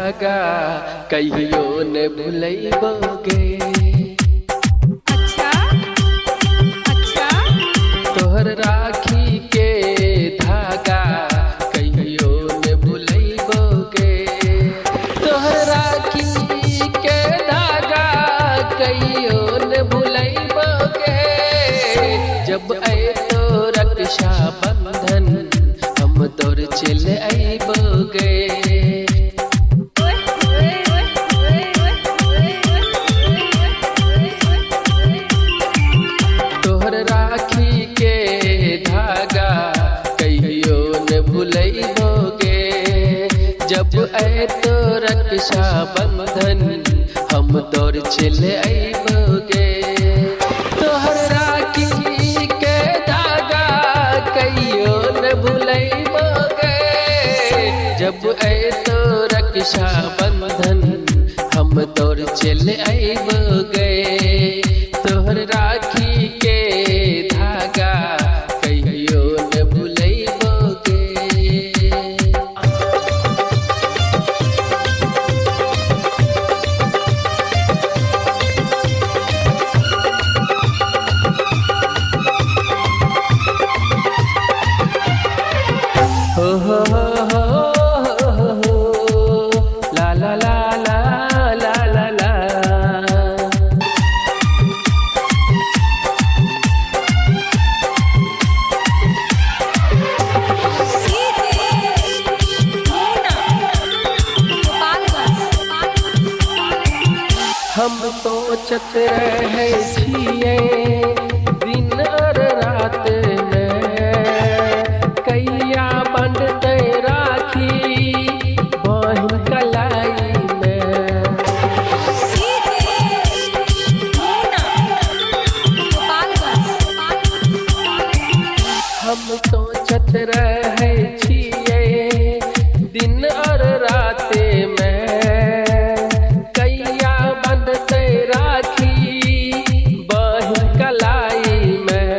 धागा कहियो न भुलैबोगे। अच्छा अच्छा तोहर राखी के धागा कहियो न भुलैबोगे। तोहर राखी के धागा कहियो न भुलैबोगे। जब आएतो रक्षा बंधन हम तोर चल आइबोगे। तोहर राखी के धागा कहियो न भुलैबोगे। जब आएतो रक्षा बंधन हम तोर चल आइबोगे। तोहर राखी के धागा कहियो न भुलैबोगे। जब आएतो रक्षा बंधन हम तोर चल आइबोगे। तोहर राखी के धागा कहियो न भुलैबोगे। हो हो हो हो ला ला ला ला ला ला ला। हम सोचत रहे छिए दिन और रात में कैया बंधते राखी बहिन कलाई में। हम सोचत रहे छिए दिन और रात में कैया बंधते राखी बहिन कलाई में।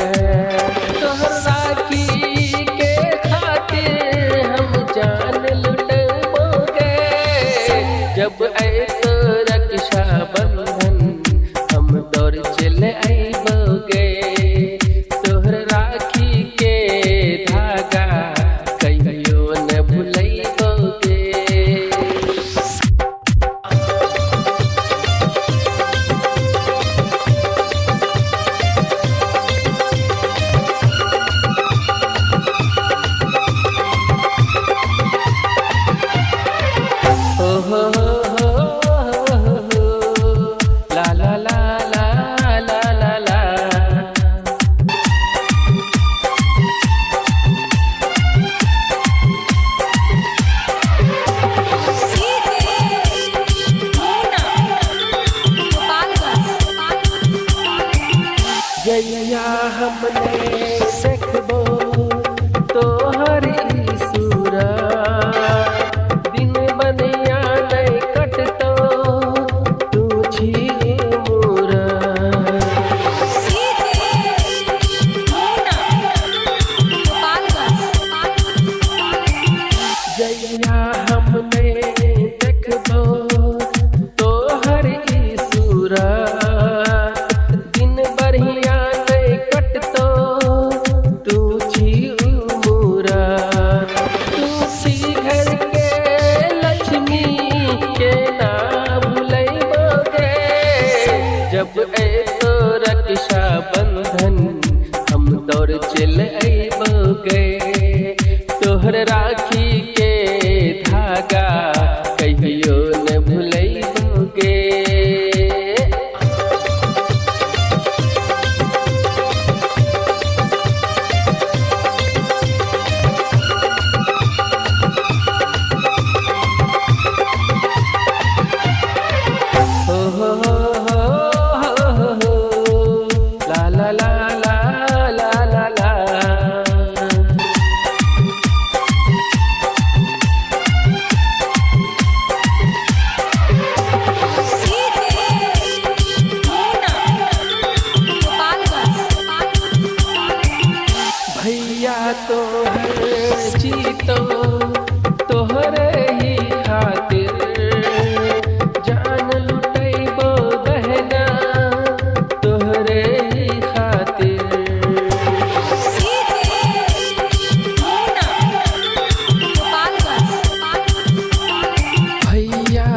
तोहर राखी के खातिर हम जान लुटबोगे। जब आएतो रक्षा बंधन हम तोर चल आइबोगे। तोहर राखी के धागा कहियो न भुलैबोगे। हो हो हो हो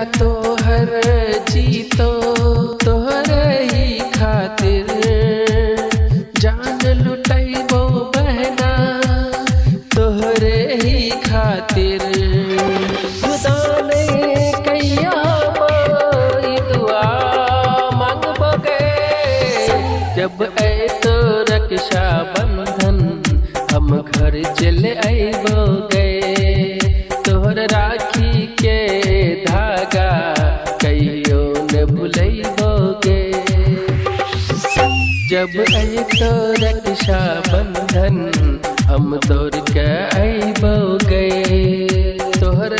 तोहर जीतो तोहरे ही खातिर, जान लुटैबो बहना तोहरे ही खातिर। खुदा ने कैया माई दुआ मांगबोगे, जब ऐतो रक्षा बंधन हम घर चले आइबोगे। तोहर राखी के धागा कहियो न भुलैबोगे, जब ऐतो रक्षा बंधन हम तोड़ के आइबोगे। तोहर